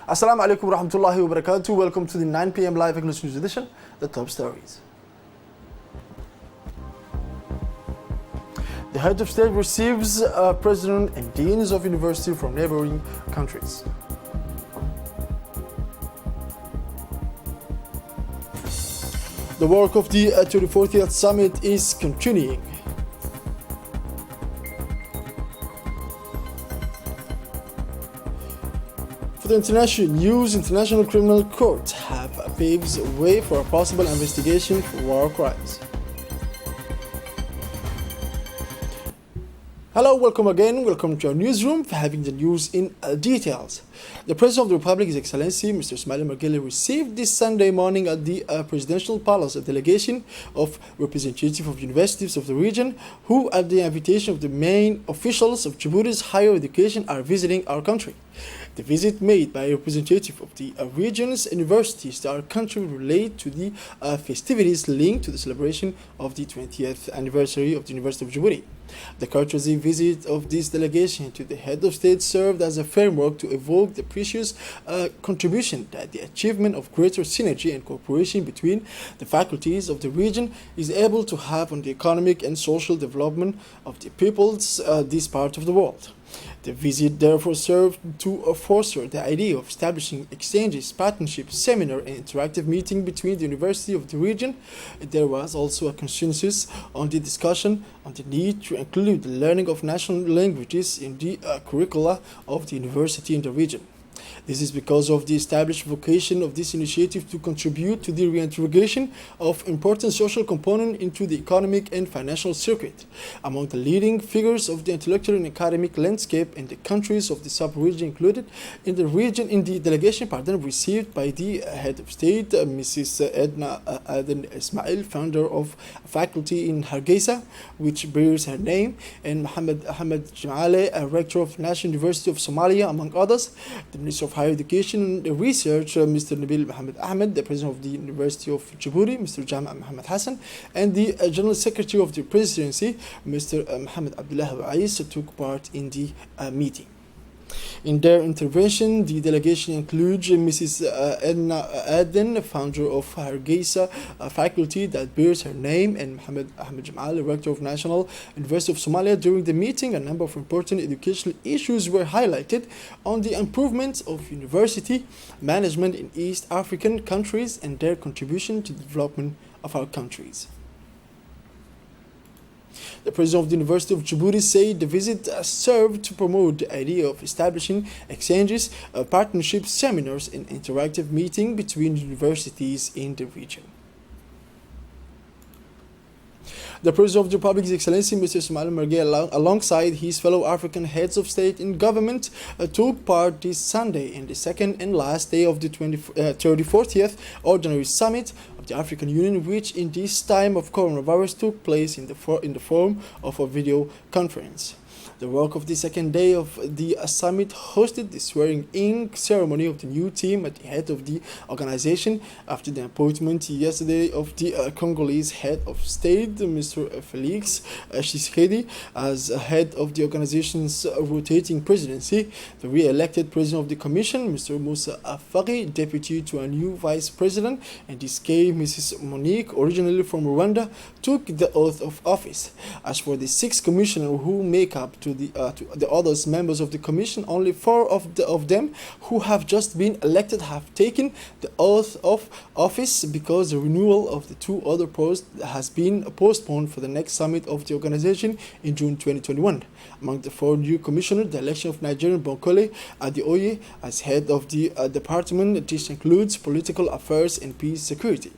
Assalamu alaikum warahmatullahi wabarakatuh. Welcome to the 9 p.m. live English news edition, the top stories. The head of state receives president and deans of university from neighboring countries. The work of the 34th summit is continuing. For the international news, International Criminal Court have paved the way for a possible investigation for war crimes. Hello, welcome again. Welcome to our newsroom for having the news in details. The President of the Republic, His Excellency Mr. Ismail Margele, received this Sunday morning at the Presidential Palace a delegation of representatives of universities of the region who, at the invitation of the main officials of Djibouti's higher education, are visiting our country. The visit made by a representative of the region's universities to our country relate to the festivities linked to the celebration of the 20th anniversary of the University of Djibouti. The courtesy visit of this delegation to the head of state served as a framework to evoke the precious contribution that the achievement of greater synergy and cooperation between the faculties of the region is able to have on the economic and social development of the peoples this part of the world. The visit therefore served to foster the idea of establishing exchanges, partnerships, seminar and interactive meeting between the university of the region. There was also a consensus on the discussion on the need to include the learning of national languages in the curricula of the university in the region. This is because of the established vocation of this initiative to contribute to the reintegration of important social components into the economic and financial circuit. Among the leading figures of the intellectual and academic landscape in the countries of the sub-region included in the delegation received by the head of state, Mrs. Edna Aden Ismail, founder of a faculty in Hargeisa, which bears her name, and Mohammed Ahmed Jamale, rector of National University of Somalia, among others. The Minister of Higher Education and Research, Mr. Nabil Mohammed Ahmed, the President of the University of Djibouti, Mr. Jama Mohammed Hassan, and the General Secretary of the Presidency, Mr. Mohammed Abdullah Wais, took part in the meeting. In their intervention, the delegation includes Mrs. Edna Aden, founder of Hargeisa, a faculty that bears her name, and Mohammed Ahmed Jamal, rector of National University of Somalia. During the meeting, a number of important educational issues were highlighted on the improvement of university management in East African countries and their contribution to the development of our countries. The President of the University of Djibouti said the visit served to promote the idea of establishing exchanges, partnerships, seminars, and interactive meeting between universities in the region. The President of the Republic, His Excellency Mr. Ismail Margele, alongside his fellow African heads of state and government, took part this Sunday in the second and last day of the 34th Ordinary Summit of the African Union, which in this time of coronavirus took place in the form of a video conference. The work of the second day of the summit hosted the swearing-in ceremony of the new team at the head of the organization after the appointment yesterday of the Congolese head of state, Mr. Felix Tshisekedi, as head of the organization's rotating presidency. The re-elected president of the commission, Mr. Moussa Afari, deputy to a new vice president, and this case, Mrs. Monique, originally from Rwanda, took the oath of office. As for the 6 commissioners who make up to the others members of the commission, only 4 of them who have just been elected have taken the oath of office because the renewal of the 2 other posts has been postponed for the next summit of the organization in June 2021. Among the 4 new commissioners, the election of Nigerian Bonkole Adeoye as head of the department, which includes political affairs and peace security.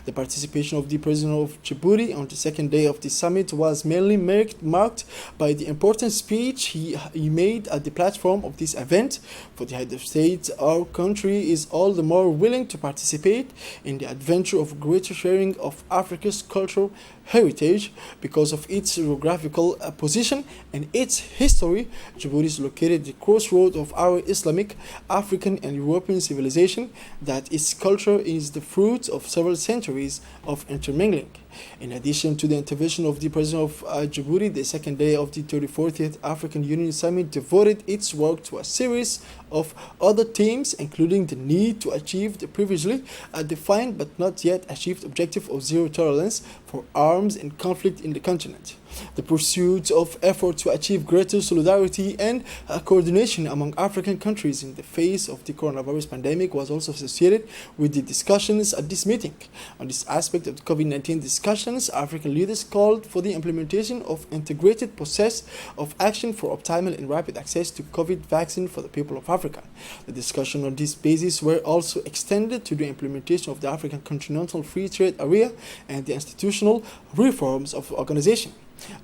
The participation of the President of Djibouti on the second day of the summit was mainly marked by the important speech he made at the platform of this event. For the head of state, our country is all the more willing to participate in the adventure of greater sharing of Africa's cultural heritage because of its geographical position and its history. Djibouti is located at the crossroad of our Islamic, African and European civilization, that its culture is the fruit of several centuries of intermingling. In addition to the intervention of the President of Djibouti, the second day of the 34th African Union Summit devoted its work to a series of other themes, including the need to achieve the previously defined but not yet achieved objective of zero tolerance for arms and conflict in the continent. The pursuit of efforts to achieve greater solidarity and coordination among African countries in the face of the coronavirus pandemic was also associated with the discussions at this meeting. On this aspect of the COVID-19 discussions, African leaders called for the implementation of integrated process of action for optimal and rapid access to COVID vaccine for the people of Africa. The discussion on this basis were also extended to the implementation of the African Continental Free Trade Area and the institutional reforms of the organization.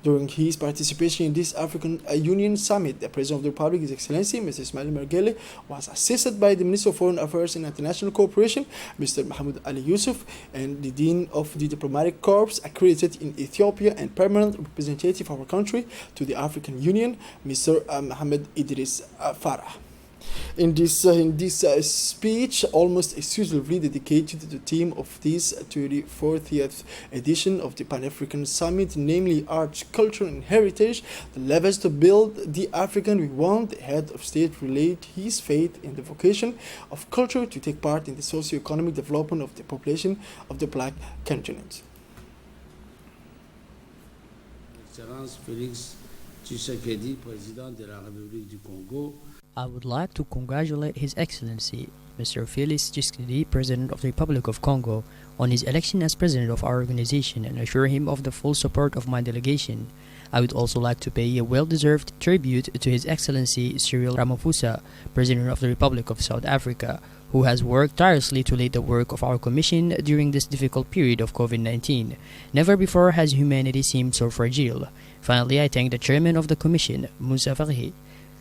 During his participation in this African Union Summit, the President of the Republic, His Excellency Mr. Ismail Margele, was assisted by the Minister of Foreign Affairs and International Cooperation, Mr. Mahmoud Ali Yusuf, and the Dean of the Diplomatic Corps accredited in Ethiopia and permanent representative of our country to the African Union, Mr. Mohammed Idris Farah. In this speech, almost exclusively dedicated to the theme of this 34th edition of the Pan-African Summit, namely arts, culture and heritage, the levers to build the African we want, the head of state relayed his faith in the vocation of culture to take part in the socio-economic development of the population of the Black continent. Excellence Félix Tshisekedi, Président de la République du Congo. I would like to congratulate His Excellency, Mr. Félix Tshisekedi, President of the Republic of Congo, on his election as President of our organization and assure him of the full support of my delegation. I would also like to pay a well-deserved tribute to His Excellency Cyril Ramaphosa, President of the Republic of South Africa, who has worked tirelessly to lead the work of our Commission during this difficult period of COVID-19. Never before has humanity seemed so fragile. Finally, I thank the Chairman of the Commission, Moussa Farhi,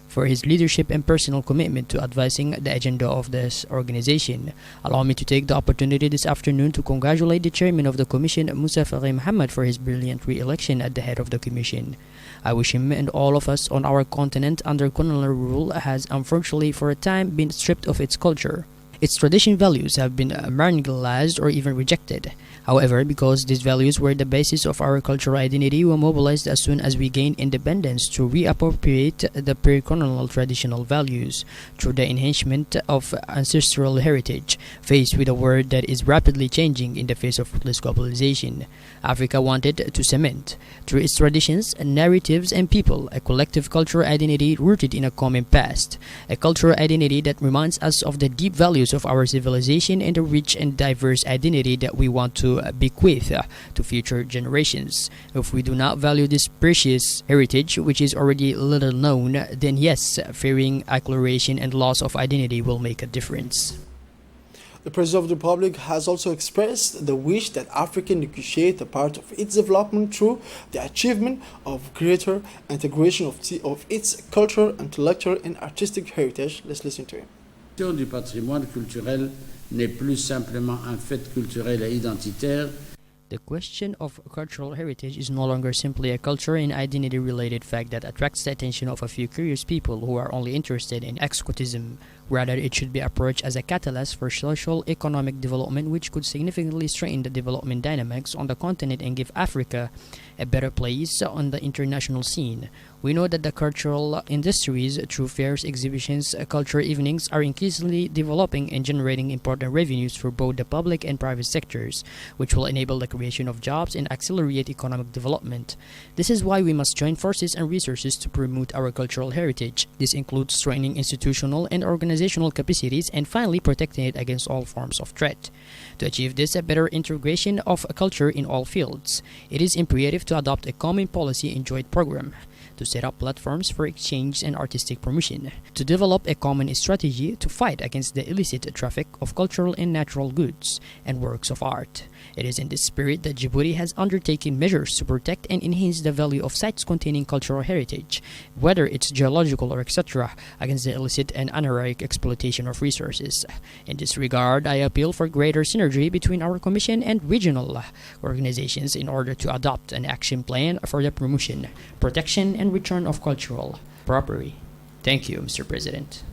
for his leadership and personal commitment to advancing the agenda of this organization. Allow me to take the opportunity this afternoon to congratulate the Chairman of the Commission, Moussa Farhi Mohammed, for his brilliant re-election at the head of the Commission. I wish him and all of us on our continent under colonial rule has unfortunately for a time been stripped of its culture. Its traditional values have been marginalized or even rejected. However, because these values were the basis of our cultural identity, we mobilized as soon as we gained independence to reappropriate the pre-colonial traditional values through the enhancement of ancestral heritage. Faced with a world that is rapidly changing in the face of ruthless globalization, Africa wanted to cement, through its traditions, narratives, and people, a collective cultural identity rooted in a common past, a cultural identity that reminds us of the deep values of our civilization and the rich and diverse identity that we want to bequeath to future generations. If we do not value this precious heritage, which is already little known, then yes, fearing acceleration and loss of identity will make a difference. The President of the Republic has also expressed the wish that Africa negotiate a part of its development through the achievement of greater integration of its cultural, intellectual, and artistic heritage. Let's listen to him. Du patrimoine culturel n'est plus simplement un fait culturel et identitaire. The question of cultural heritage is no longer simply a culture and identity-related fact that attracts the attention of a few curious people who are only interested in exotism. Rather, it should be approached as a catalyst for social economic development, which could significantly strengthen the development dynamics on the continent and give Africa a better place on the international scene. We know that the cultural industries, through fairs, exhibitions, cultural evenings, are increasingly developing and generating important revenues for both the public and private sectors, which will enable the creation of jobs and accelerate economic development. This is why we must join forces and resources to promote our cultural heritage. This includes strengthening institutional and organizational capacities and finally protecting it against all forms of threat. To achieve this, a better integration of culture in all fields, it is imperative to adopt a common policy and joint program, to set up platforms for exchange and artistic promotion, to develop a common strategy to fight against the illicit traffic of cultural and natural goods and works of art. It is in this spirit that Djibouti has undertaken measures to protect and enhance the value of sites containing cultural heritage, whether it's geological or etc., against the illicit and anarchic exploitation of resources. In this regard, I appeal for greater synergy between our Commission and regional organizations in order to adopt an action plan for the promotion, protection, and return of cultural property. Thank you, Mr. President.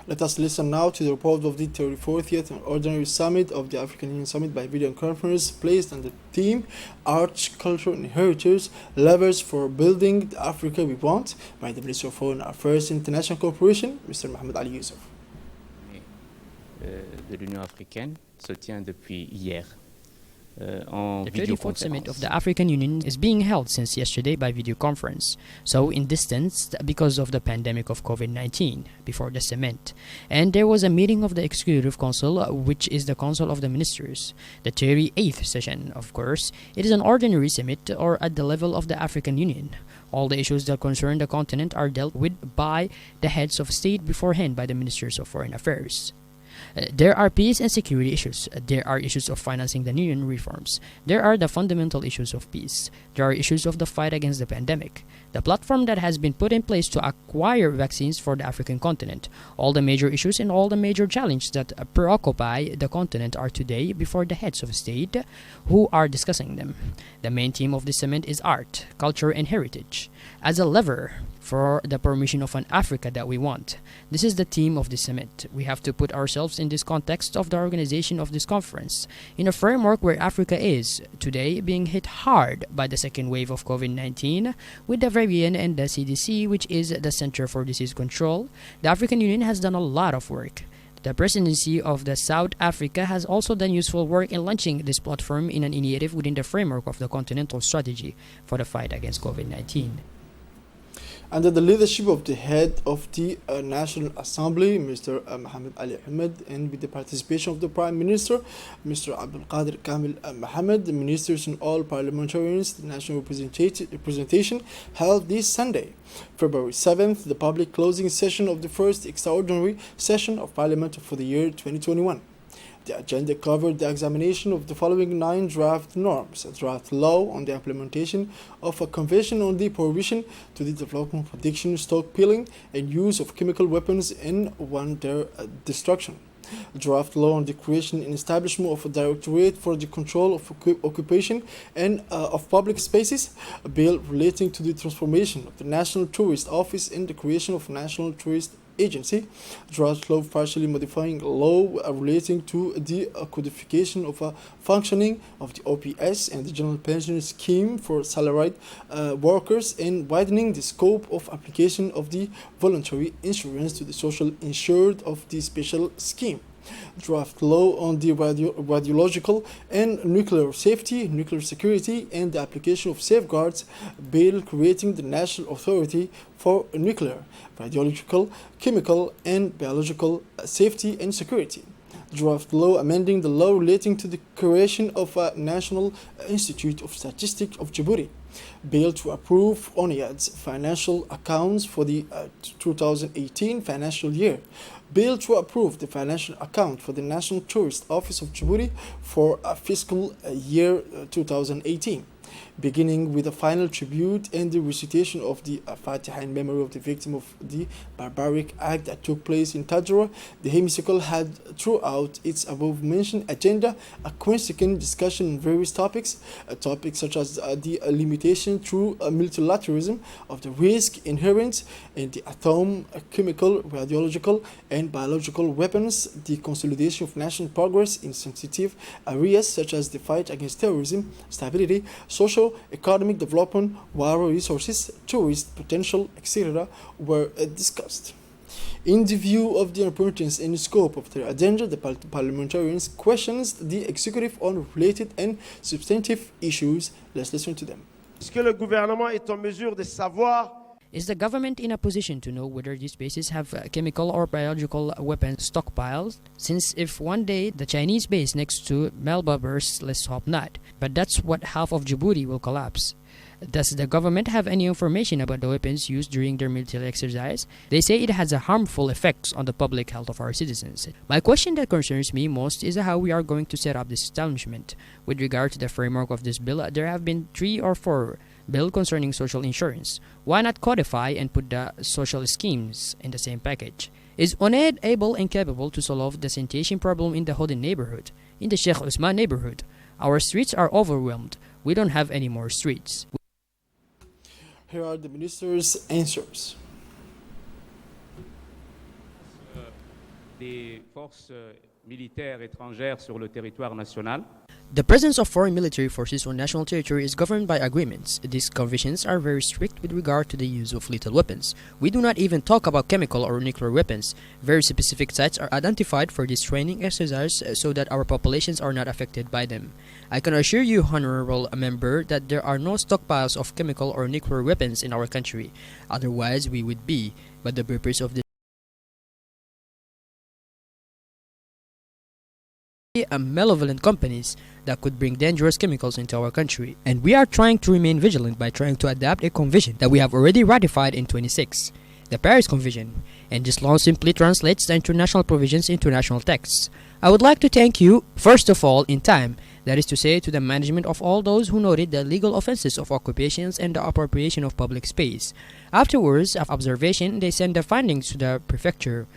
Let us listen now to the report of the 34th Ordinary Summit of the African Union Summit by video conference placed on the theme Arts, Culture and Heritage, Levers for Building the Africa We Want by the Minister of Foreign Affairs International Cooperation, Mr. Mohamed Ali Youssef. De l'Union africaine se tient depuis hier. The 34th Summit of the African Union is being held since yesterday by video conference, so in distance because of the pandemic of COVID-19 before the summit. And there was a meeting of the Executive Council, which is the Council of the Ministers, the 38th session, of course. It is an ordinary summit or at the level of the African Union. All the issues that concern the continent are dealt with by the heads of state beforehand by the Ministers of Foreign Affairs. There are peace and security issues. There are issues of financing the union reforms. There are the fundamental issues of peace. There are issues of the fight against the pandemic. The platform that has been put in place to acquire vaccines for the African continent. All the major issues and all the major challenges that preoccupy the continent are today before the heads of state who are discussing them. The main theme of this summit is art, culture and heritage as a lever for the permission of an Africa that we want. This is the theme of this summit. We have to put ourselves in this context of the organization of this conference, in a framework where Africa is, today, being hit hard by the second wave of COVID-19, with the variant and the CDC, which is the Center for Disease Control. The African Union has done a lot of work. The presidency of the South Africa has also done useful work in launching this platform in an initiative within the framework of the continental strategy for the fight against COVID-19. Under the leadership of the head of the National Assembly, Mr. Mohamed Ali Ahmed, and with the participation of the Prime Minister, Mr. Abdul Qadir Kamil Mohammed, the ministers and all parliamentarians, the national representation held this Sunday, February 7th, the public closing session of the first extraordinary session of Parliament for the year 2021. The agenda covered the examination of the following 9 draft norms: a draft law on the implementation of a convention on the prohibition to the development, production, stockpiling, and use of chemical weapons and their destruction; a draft law on the creation and establishment of a directorate for the control of occupation and of public spaces; a bill relating to the transformation of the National Tourist Office and the creation of a National Tourist Agency; draft law partially modifying a law relating to the codification of a functioning of the OPS and the General Pension Scheme for salaried workers, and widening the scope of application of the voluntary insurance to the social insured of the special scheme; draft law on the radiological and nuclear safety, nuclear security, and the application of safeguards; bill creating the National Authority for Nuclear, Radiological, Chemical, and Biological Safety and Security; draft law amending the law relating to the creation of a National Institute of Statistics of Djibouti; bill to approve ONIAD's financial accounts for the 2018 financial year; bill to approve the financial account for the National Tourist Office of Djibouti for fiscal year 2018. Beginning with a final tribute and the recitation of the Fatiha in memory of the victim of the barbaric act that took place in Tadjoura, the hemicycle had throughout its above-mentioned agenda a consequent discussion on various topics such as the limitation through multilateralism of the risk inherent in the atom, chemical, radiological, and biological weapons, the consolidation of national progress in sensitive areas such as the fight against terrorism, stability, social, economic development, water resources, tourist potential, etc. were discussed. In the view of the importance and scope of their agenda, the parliamentarians questioned the executive on related and substantive issues. Let's listen to them. Est-ce que le gouvernement est en mesure de savoir? Is the government in a position to know whether these bases have chemical or biological weapons stockpiles? Since if one day the Chinese base next to Melba bursts, let's hope not. But that's what half of Djibouti will collapse. Does the government have any information about the weapons used during their military exercise? They say it has a harmful effects on the public health of our citizens. My question that concerns me most is how we are going to set up this establishment. With regard to the framework of this bill, there have been 3 or 4 bill concerning social insurance. Why not codify and put the social schemes in the same package? Is ONED able and capable to solve the sanitation problem in the Hodin neighborhood, in the Sheikh Usman neighborhood? Our streets are overwhelmed. We don't have any more streets. Here are the minister's answers. des forces militaires étrangères sur le territoire national. The presence of foreign military forces on national territory is governed by agreements. These conventions are very strict with regard to the use of lethal weapons. We do not even talk about chemical or nuclear weapons. Very specific sites are identified for this training exercise so that our populations are not affected by them. I can assure you, honorable member, that there are no stockpiles of chemical or nuclear weapons in our country. Otherwise, we would be. But the purpose of this malevolent companies that could bring dangerous chemicals into our country, and we are trying to remain vigilant by trying to adapt a convention that we have already ratified in 26, the Paris Convention, and this law simply translates the international provisions into national texts. I would like to thank you, first of all, in time, that is to say, to the management of all those who noted the legal offenses of occupations and the appropriation of public space. Afterwards, of observation, they sent the findings to the prefecture.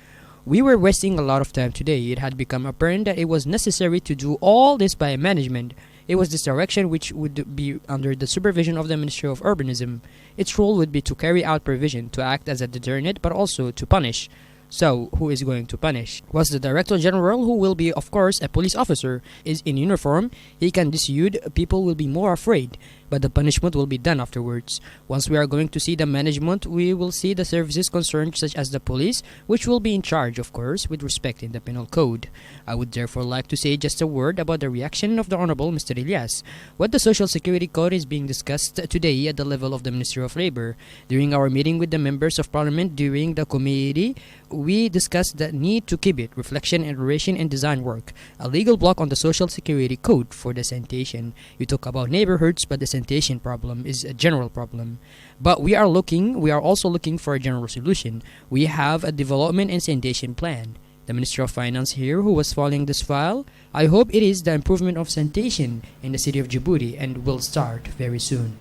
We were wasting a lot of time today. It had become apparent that it was necessary to do all this by management. It was this direction which would be under the supervision of the Ministry of Urbanism. Its role would be to carry out provision, to act as a deterrent, but also to punish. So, who is going to punish? Was the Director General, who will be, of course, a police officer, is in uniform. He can dissuade, people will be more afraid, but the punishment will be done afterwards. Once we are going to see the management, we will see the services concerned, such as the police, which will be in charge, of course, with respect in the penal code. I would therefore like to say just a word about the reaction of the Honorable Mr. Ilyas. What the Social Security Code is being discussed today at the level of the Ministry of Labor. During our meeting with the members of Parliament during the committee, we discussed the need to keep it, reflection, iteration, and design work. A legal block on the Social Security Code for the sanitation. You talk about neighborhoods, but the sanitation problem is a general problem. But we are also looking for a general solution. We have a development and sanitation plan. The Minister of Finance here, who was following this file, I hope it is the improvement of sanitation in the city of Djibouti and will start very soon.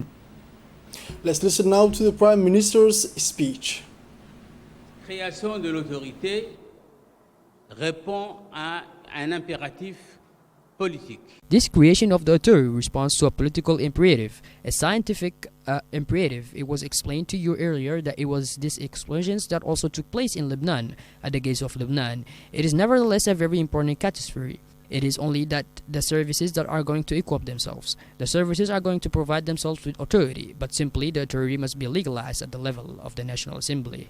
Let's listen now to the Prime Minister's speech. Création de l'autorité répond à un impératif politique. This creation of the authority responds to a political imperative, a scientific imperative. It was explained to you earlier that it was these explosions that also took place in Lebanon, at the gates of Lebanon. It is nevertheless a very important catastrophe. It is only that the services that are going to equip themselves. The services are going to provide themselves with authority, but simply the authority must be legalized at the level of the National Assembly.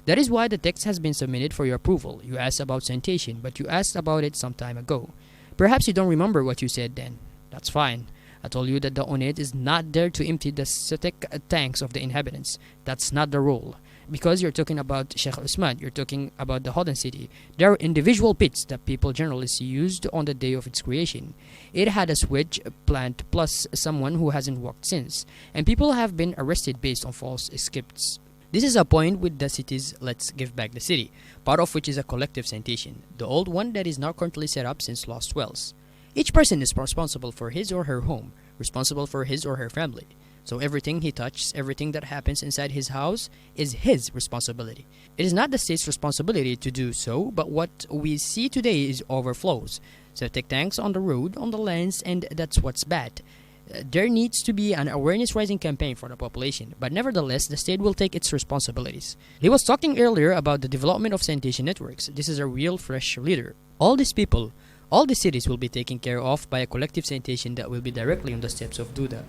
That is why the text has been submitted for your approval. You asked about sanitation, but you asked about it some time ago. Perhaps you don't remember what you said then. That's fine. I told you that the ONED is not there to empty the septic tanks of the inhabitants. That's not the role. Because you're talking about Sheikh Usman, you're talking about the Hodan city. There are individual pits that people generally used on the day of its creation. It had a sewage plant plus someone who hasn't worked since. And people have been arrested based on false scripts. This is a point with the city's Let's Give Back the City, part of which is a collective sanitation, the old one that is now currently set up since Lost Wells. Each person is responsible for his or her home, responsible for his or her family. So everything he touches, everything that happens inside his house is his responsibility. It is not the state's responsibility to do so, but what we see today is overflows. Septic tanks on the road, on the lands, and that's what's bad. There needs to be an awareness-raising campaign for the population, but nevertheless, the state will take its responsibilities. He was talking earlier about the development of sanitation networks. This is a real fresh leader. All these people, all these cities will be taken care of by a collective sanitation that will be directly on the steps of Duda.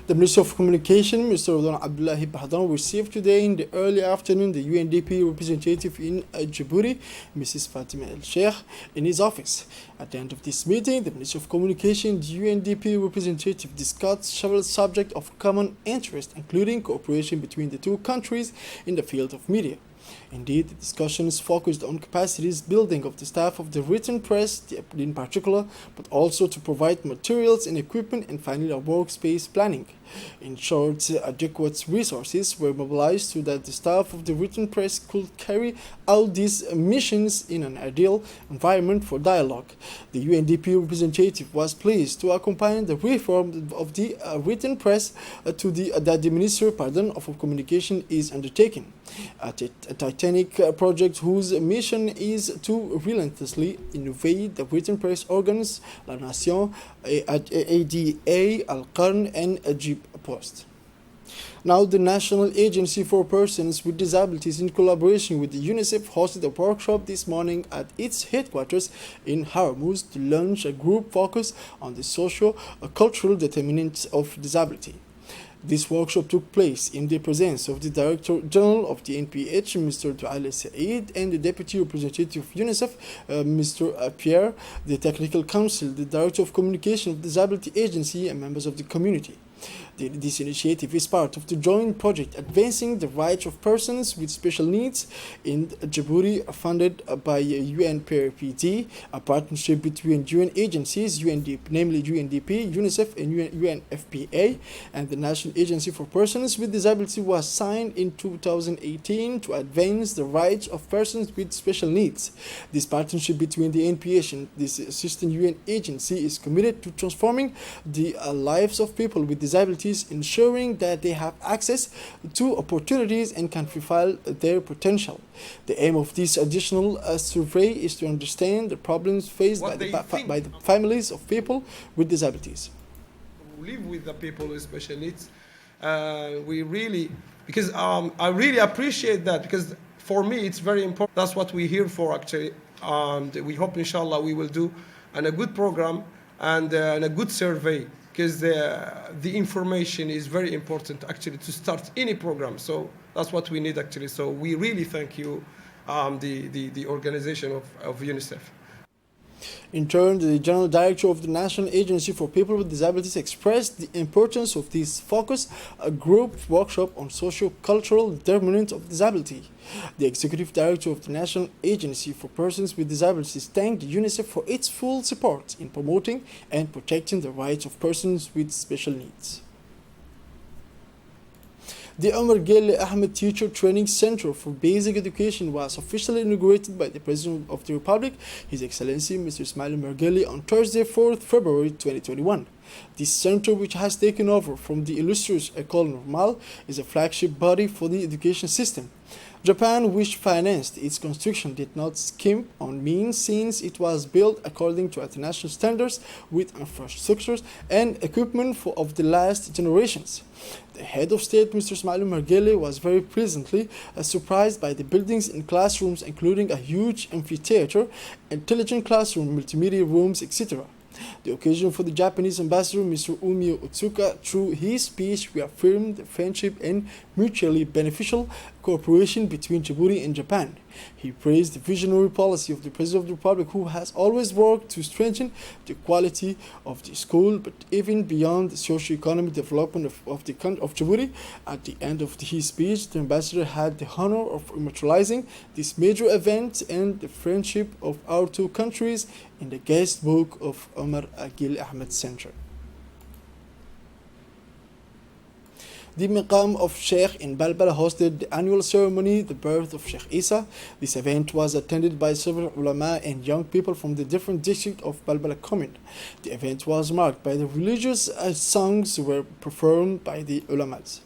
The Minister of Communication, Mr. Ramadan Abdullahi Bahdan, received today in the early afternoon the UNDP representative in Djibouti, Mrs. Fatima El Sheikh, in his office. At the end of this meeting, the Minister of Communication, the UNDP representative, discussed several subjects of common interest, including cooperation between the two countries in the field of media. Indeed, the discussions focused on capacities building of the staff of the written press in particular, but also to provide materials and equipment and finally a workspace planning. In short, adequate resources were mobilized so that the staff of the written press could carry out these missions in an ideal environment for dialogue. The UNDP representative was pleased to accompany the reform of the written press that the Minister of Communication is undertaking. A titanic project whose mission is to relentlessly innovate the written press organs, La Nation, ADA, Al-Qarn, and Egypt Post. Now, the National Agency for Persons with Disabilities, in collaboration with the UNICEF, hosted a workshop this morning at its headquarters in Hormuz to launch a group focus on the socio-cultural determinants of disability. This workshop took place in the presence of the Director General of the NPH, Mr. Anglais, and the Deputy Representative of UNICEF, Mr. Pierre, the Technical Council, the Director of Communication of the Disability Agency, and members of the community. This initiative is part of the joint project Advancing the Rights of Persons with Special Needs in Djibouti, funded by UNPRPD, a partnership between UN agencies, namely UNDP, UNICEF, and UNFPA, and the National Agency for Persons with Disability was signed in 2018 to advance the rights of persons with special needs. This partnership between the NPH and this assistant UN agency is committed to transforming the lives of people with disabilities, ensuring that they have access to opportunities and can fulfill their potential. The aim of this additional survey is to understand the problems faced by the families of people with disabilities. Live with the people with special needs. I really appreciate that, because for me it's very important. That's what we're here for, actually. We hope, inshallah, we will do a good program and a good survey, because the information is very important, actually, to start any program. So that's what we need, actually. So we really thank you, the organization of UNICEF. In turn, the General Director of the National Agency for People with Disabilities expressed the importance of this focus group workshop on socio-cultural determinants of disability. The Executive Director of the National Agency for Persons with Disabilities thanked UNICEF for its full support in promoting and protecting the rights of persons with special needs. The Omar Gelle Ahmed Teacher Training Center for Basic Education was officially inaugurated by the President of the Republic, His Excellency Mr. Ismail Margeli, on Thursday, 4th February 2021. This center, which has taken over from the illustrious École Normale, is a flagship body for the education system. Japan, which financed its construction, did not skimp on means, since it was built according to international standards with infrastructures and equipment of the last generations. The head of state, Mr. Ismail Margeli, was very pleasantly surprised by the buildings and classrooms, including a huge amphitheater, intelligent classroom, multimedia rooms, etc. The occasion for the Japanese ambassador, Mr. Umio Otsuka, through his speech, reaffirmed the friendship and mutually beneficial cooperation between Djibouti and Japan. He praised the visionary policy of the President of the Republic, who has always worked to strengthen the quality of the school, but even beyond the socio-economic development of Djibouti. At the end of his speech, the ambassador had the honor of immortalizing this major event and the friendship of our two countries in the guest book of Omar Gelle Ahmed Center. The Maqam of Sheikh in Balbala hosted the annual ceremony, the birth of Sheikh Isa. This event was attended by several ulama and young people from the different districts of Balbala commune. The event was marked by the religious songs were performed by the ulamas.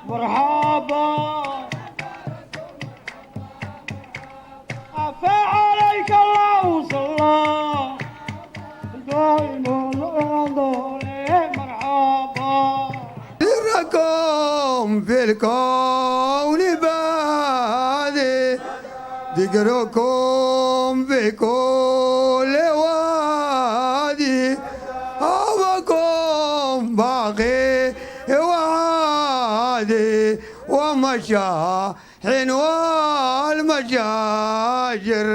مرحبا عفا عليك الله صلى دائما انظري مرحبا سركم في الكون بادي ذكركم في كل وادي هواكم باقي ومشى حنوى المجاجر.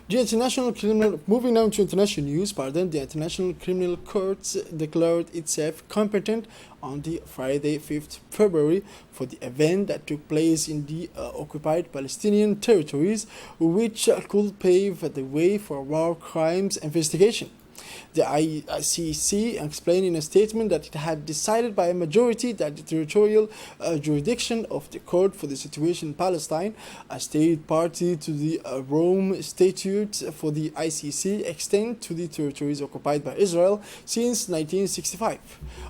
Moving now to international news, the International Criminal Court declared itself competent on the Friday, 5th February, for the event that took place in the occupied Palestinian territories, which could pave the way for war crimes investigation. The ICC explained in a statement that it had decided by a majority that the territorial jurisdiction of the Court for the Situation in Palestine, a state party to the Rome Statute for the ICC, extend to the territories occupied by Israel since 1965.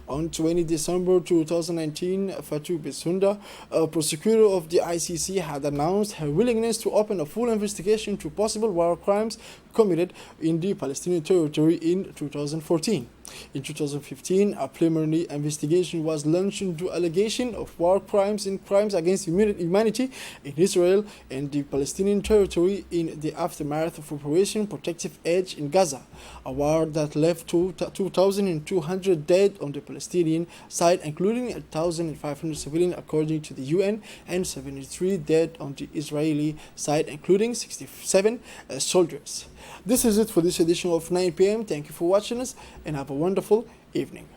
On 20 December 2019, Fatou Bensouda, a prosecutor of the ICC, had announced her willingness to open a full investigation into possible war crimes committed in the Palestinian territory in 2014. In 2015, a preliminary investigation was launched into allegation of war crimes and crimes against humanity in Israel and the Palestinian territory in the aftermath of Operation Protective Edge in Gaza, a war that left 2,200 dead on the Palestinian side, including 1,500 civilians according to the UN, and 73 dead on the Israeli side, including 67 soldiers. This is it for this edition of 9 p.m. Thank you for watching us and have a wonderful evening.